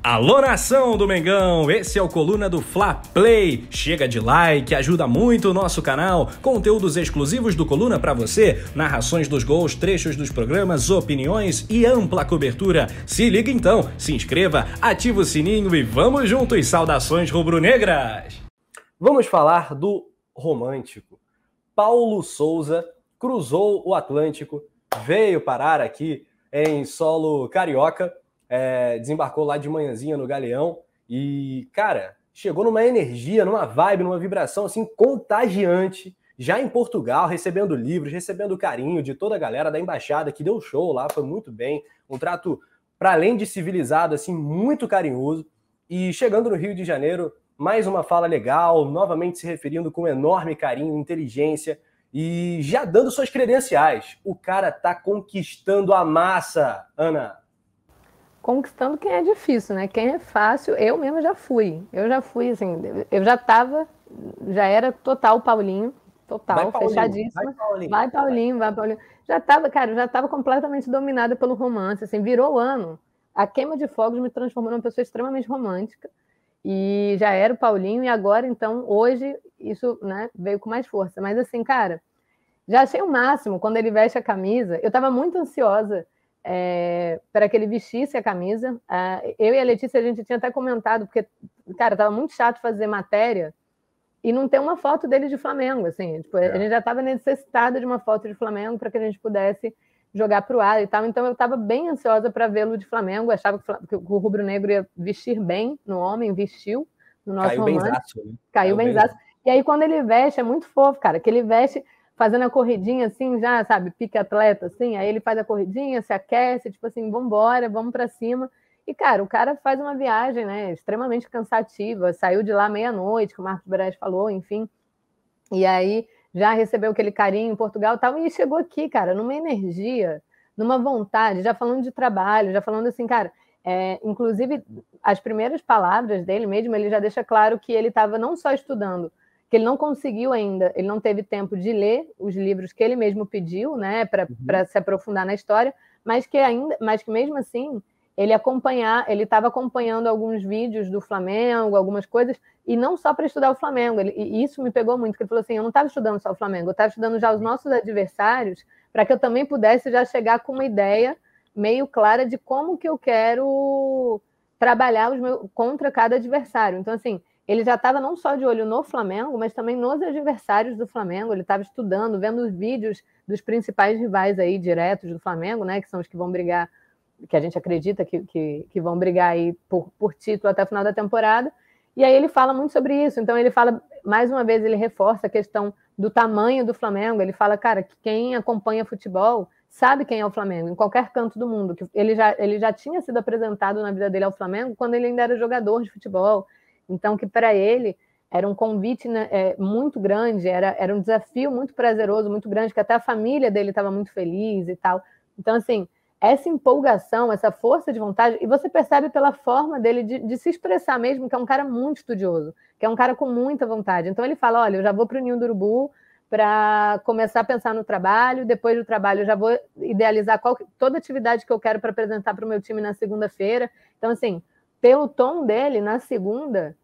Alô, nação do Mengão, esse é o Coluna do Fla Play. Chega de like, ajuda muito o nosso canal. Conteúdos exclusivos do Coluna pra você, narrações dos gols, trechos dos programas, opiniões e ampla cobertura. Se liga então, se inscreva, ativa o sininho e vamos juntos. Saudações rubro-negras! Vamos falar do romântico. Paulo Souza cruzou o Atlântico, veio parar aqui em solo carioca, desembarcou lá de manhãzinha no Galeão e, cara, chegou numa energia, numa vibe, numa vibração assim contagiante, já em Portugal, recebendo livros, recebendo carinho de toda a galera da embaixada que deu show lá, foi muito bem, um trato para além de civilizado, assim, muito carinhoso. E chegando no Rio de Janeiro, mais uma fala legal, novamente se referindo com enorme carinho, inteligência e já dando suas credenciais. O cara tá conquistando a massa, Ana. Conquistando quem é difícil, né? Quem é fácil, eu mesma já fui. Eu já fui, assim, eu já era total Paulinho, total, fechadíssima. Vai Paulinho. Já tava completamente dominada pelo romance, assim, virou o ano. A queima de fogos me transformou numa pessoa extremamente romântica. E já era o Paulinho, e agora, então, hoje, isso, né, veio com mais força. Mas, assim, cara, já achei o máximo quando ele veste a camisa. Eu estava muito ansiosa para que ele vestisse a camisa. Eu e a Letícia, a gente tinha até comentado, porque, cara, estava muito chato fazer matéria e não ter uma foto dele de Flamengo, assim. Tipo, a gente já estava necessitada de uma foto de Flamengo para que a gente pudesse jogar para o ar e tal. Então, eu estava bem ansiosa para vê-lo de Flamengo. Achava que o rubro-negro ia vestir bem no homem, vestiu no nosso romance. Benzaço, né? Caiu benzaço. E aí, quando ele veste, é muito fofo, cara, que ele veste fazendo a corridinha, assim, já, sabe, pique atleta, assim, aí ele faz a corridinha, se aquece, tipo assim, vambora, vamos pra cima. E, cara, o cara faz uma viagem, né, extremamente cansativa, saiu de lá meia-noite, que o Marcos Braz falou, enfim, e aí já recebeu aquele carinho em Portugal e tal, e chegou aqui, cara, numa energia, numa vontade, já falando de trabalho, já falando assim, cara, inclusive, as primeiras palavras dele mesmo, ele já deixa claro que ele estava não só estudando, que ele não conseguiu ainda, ele não teve tempo de ler os livros que ele mesmo pediu, né, para se aprofundar na história, mas que mesmo assim ele estava acompanhando alguns vídeos do Flamengo, algumas coisas, e não só para estudar o Flamengo. E isso me pegou muito, porque ele falou assim: eu não estava estudando só o Flamengo, eu estava estudando já os nossos adversários, para que eu também pudesse já chegar com uma ideia meio clara de como que eu quero trabalhar contra cada adversário. Então, assim, ele já estava não só de olho no Flamengo, mas também nos adversários do Flamengo. Ele estava estudando, vendo os vídeos dos principais rivais aí diretos do Flamengo, né, que são os que vão brigar, que a gente acredita que vão brigar aí por título até o final da temporada. E aí ele fala muito sobre isso. Então ele fala, mais uma vez, ele reforça a questão do tamanho do Flamengo. Ele fala, cara, que quem acompanha futebol sabe quem é o Flamengo, em qualquer canto do mundo. Que ele já tinha sido apresentado na vida dele ao Flamengo quando ele ainda era jogador de futebol. Então, que para ele era um convite, né, muito grande, era um desafio muito prazeroso, muito grande, que até a família dele estava muito feliz e tal. Então, assim, essa empolgação, essa força de vontade, e você percebe pela forma dele de se expressar mesmo, que é um cara muito estudioso, que é um cara com muita vontade. Então, ele fala, olha, eu já vou para o Ninho do Urubu para começar a pensar no trabalho, depois do trabalho eu já vou idealizar toda atividade que eu quero para apresentar para o meu time na segunda-feira. Então, assim, pelo tom dele, na segunda,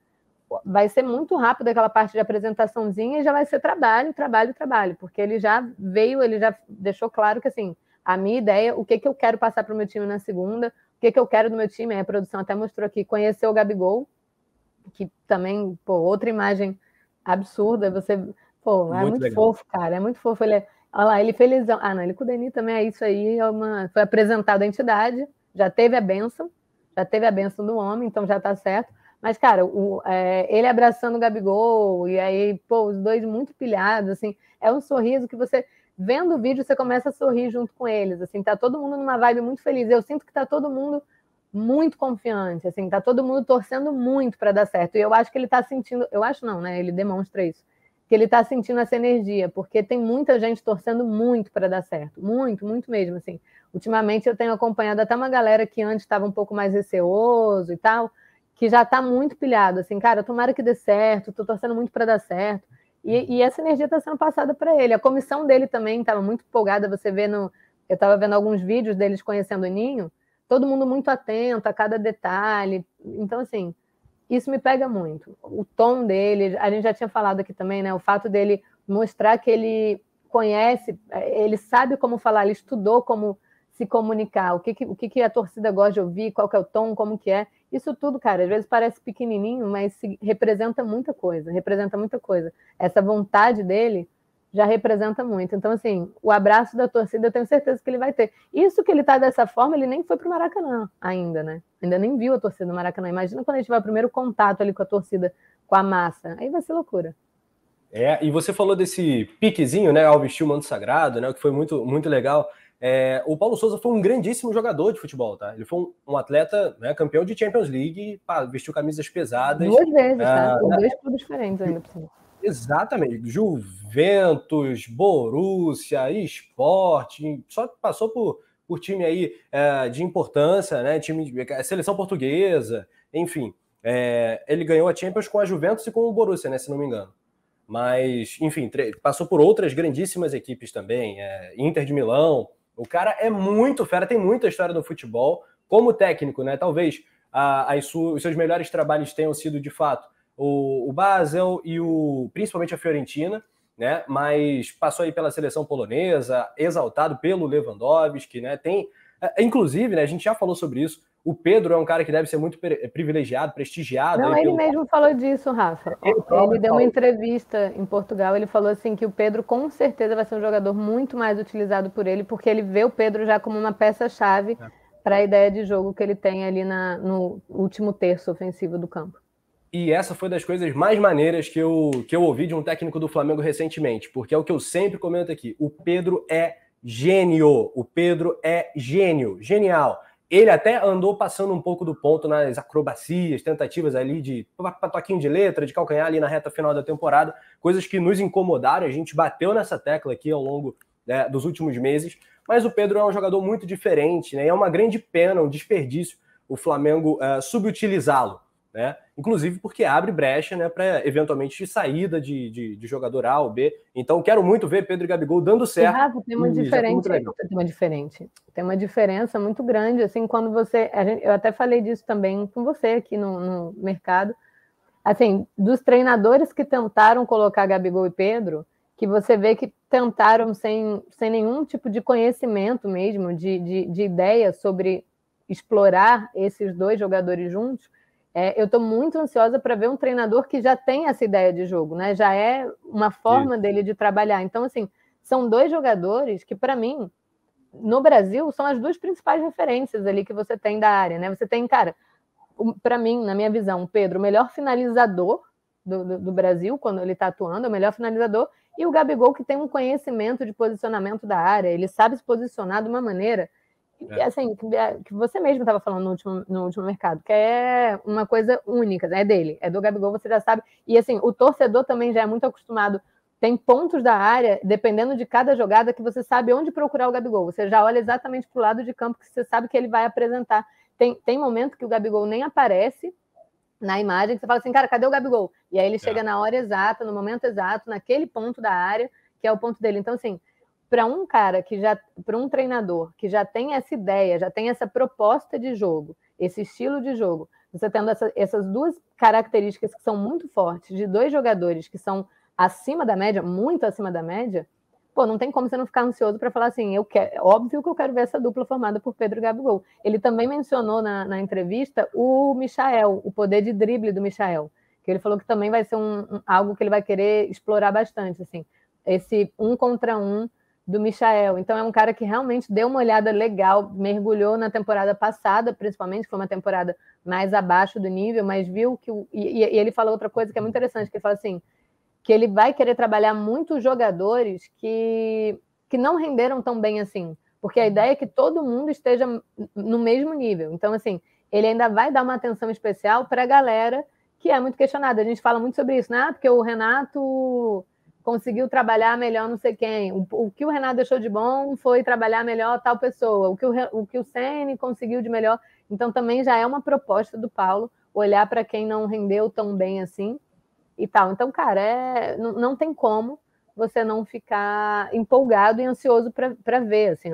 vai ser muito rápido aquela parte de apresentaçãozinha e já vai ser trabalho, porque ele já deixou claro que, assim, a minha ideia, o que eu quero passar para o meu time na segunda, o que eu quero do meu time, a produção até mostrou aqui, conhecer o Gabigol, que também, pô, outra imagem absurda, é muito fofo, cara, é muito fofo, olha lá, ele felizão, não, ele com o Denis também, é isso aí, foi apresentado a entidade, já teve a bênção do homem, então já tá certo. Mas, cara, ele abraçando o Gabigol, e aí, pô, os dois muito pilhados, assim, é um sorriso que você, vendo o vídeo, você começa a sorrir junto com eles, assim, tá todo mundo numa vibe muito feliz. Eu sinto que tá todo mundo muito confiante, assim, tá todo mundo torcendo muito para dar certo. E eu acho que ele tá sentindo, eu acho não, né, ele demonstra isso, que ele tá sentindo essa energia, porque tem muita gente torcendo muito para dar certo, muito, muito mesmo, assim. Ultimamente eu tenho acompanhado até uma galera que antes estava um pouco mais receoso e tal, que já está muito pilhado, assim, cara, tomara que dê certo, tô torcendo muito para dar certo, e essa energia está sendo passada para ele. A comissão dele também estava muito empolgada, eu estava vendo alguns vídeos deles conhecendo o Ninho, todo mundo muito atento a cada detalhe. Então, assim, isso me pega muito. O tom dele, a gente já tinha falado aqui também, né? O fato dele mostrar que ele conhece, ele sabe como falar, ele estudou como se comunicar, o que a torcida gosta de ouvir, qual que é o tom, como que é. Isso tudo, cara, às vezes parece pequenininho, mas representa muita coisa, Essa vontade dele já representa muito. Então, assim, o abraço da torcida eu tenho certeza que ele vai ter. Isso que ele tá dessa forma, ele nem foi pro Maracanã ainda, né? Ainda nem viu a torcida do Maracanã. Imagina quando a gente vai ao primeiro contato ali com a torcida, com a massa. Aí vai ser loucura. E você falou desse piquezinho, né, ao vestir o manto sagrado, né, o que foi muito, muito legal. O Paulo Souza foi um grandíssimo jogador de futebol, tá? Ele foi um atleta, né, campeão de Champions League, vestiu camisas pesadas. 2 vezes, tá? Em 2 clubes diferentes ainda por cima. Exatamente. Juventus, Borussia, Sport, só passou por time aí de importância, né? Seleção portuguesa, enfim. Ele ganhou a Champions com a Juventus e com o Borussia, né? Se não me engano. Mas, enfim, passou por outras grandíssimas equipes também, Inter de Milão. O cara é muito fera, tem muita história no futebol. Como técnico, né? Talvez os seus melhores trabalhos tenham sido, de fato, o Basel e principalmente a Fiorentina, né? Mas passou aí pela seleção polonesa, exaltado pelo Lewandowski, né? Inclusive, né, a gente já falou sobre isso, o Pedro é um cara que deve ser muito privilegiado, prestigiado. Não, ele mesmo falou disso, Rafa. Ele deu uma entrevista em Portugal, ele falou assim que o Pedro com certeza vai ser um jogador muito mais utilizado por ele, porque ele vê o Pedro já como uma peça-chave para a ideia de jogo que ele tem ali no último terço ofensivo do campo. E essa foi das coisas mais maneiras que eu ouvi de um técnico do Flamengo recentemente, porque é o que eu sempre comento aqui. O Pedro é gênio. O Pedro é gênio. Genial. Ele até andou passando um pouco do ponto nas acrobacias, tentativas ali de patoquinho de letra, de calcanhar ali na reta final da temporada, coisas que nos incomodaram. A gente bateu nessa tecla aqui ao longo dos últimos meses. Mas o Pedro é um jogador muito diferente, né? É uma grande pena, um desperdício o Flamengo subutilizá-lo. Né? Inclusive porque abre brecha, né, para eventualmente saída de jogador A ou B. Então quero muito ver Pedro e Gabigol dando certo. Rafa, tem uma diferença muito grande, assim, quando eu até falei disso também com você aqui no mercado, assim, dos treinadores que tentaram colocar Gabigol e Pedro, que você vê que tentaram sem nenhum tipo de conhecimento mesmo, de ideia sobre explorar esses dois jogadores juntos. Eu estou muito ansiosa para ver um treinador que já tem essa ideia de jogo, né? Já é uma forma dele de trabalhar. Então, assim, são dois jogadores que, para mim, no Brasil, são as duas principais referências ali que você tem da área, né? Você tem, cara, para mim, na minha visão, o Pedro, o melhor finalizador do Brasil, quando ele está atuando, é o melhor finalizador, e o Gabigol, que tem um conhecimento de posicionamento da área, ele sabe se posicionar de uma maneira... Assim, que você mesmo estava falando no último mercado, que é uma coisa única, né? É dele, é do Gabigol, você já sabe. E assim, o torcedor também já é muito acostumado. Tem pontos da área, dependendo de cada jogada, que você sabe onde procurar o Gabigol. Você já olha exatamente para o lado de campo que você sabe que ele vai apresentar. Tem momento que o Gabigol nem aparece na imagem, que você fala assim, cara, cadê o Gabigol? E aí ele chega na hora exata, no momento exato, naquele ponto da área, que é o ponto dele. Então, assim, para um treinador que já tem essa ideia, já tem essa proposta de jogo, esse estilo de jogo, você tendo essas duas características que são muito fortes, de dois jogadores que são acima da média, muito acima da média, pô, não tem como você não ficar ansioso para falar assim, óbvio que eu quero ver essa dupla formada por Pedro e Gabigol. Ele também mencionou na entrevista o Michael, o poder de drible do Michael, que ele falou que também vai ser algo que ele vai querer explorar bastante, assim, esse 1 contra 1 do Michael. Então é um cara que realmente deu uma olhada legal, mergulhou na temporada passada, principalmente, que foi uma temporada mais abaixo do nível, mas viu que... E ele falou outra coisa que é muito interessante, que ele fala assim, que ele vai querer trabalhar muitos jogadores que não renderam tão bem assim, porque a ideia é que todo mundo esteja no mesmo nível. Então, assim, ele ainda vai dar uma atenção especial para a galera que é muito questionada. A gente fala muito sobre isso, né? Porque o Renato conseguiu trabalhar melhor não sei quem. O que o Renato deixou de bom foi trabalhar melhor tal pessoa. O que o Ceni conseguiu de melhor. Então, também já é uma proposta do Paulo olhar para quem não rendeu tão bem assim e tal. Então, cara, não tem como você não ficar empolgado e ansioso para ver. Assim,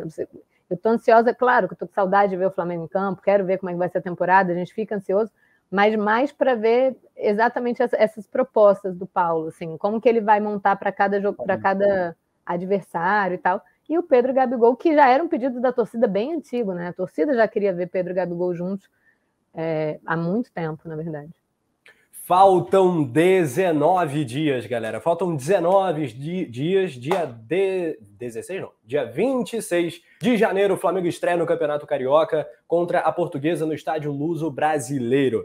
Eu tô ansiosa, claro, que eu tô com saudade de ver o Flamengo em campo, quero ver como é que vai ser a temporada, a gente fica ansioso, mas mais para ver exatamente essas propostas do Paulo, assim, como que ele vai montar para cada jogo, para cada adversário e tal. E o Pedro e Gabigol, que já era um pedido da torcida bem antigo, né? A torcida já queria ver Pedro e Gabigol juntos há muito tempo, na verdade. Faltam 19 dias, galera. Faltam 19 dias, dia 26 de janeiro, o Flamengo estreia no Campeonato Carioca contra a Portuguesa no Estádio Luso Brasileiro.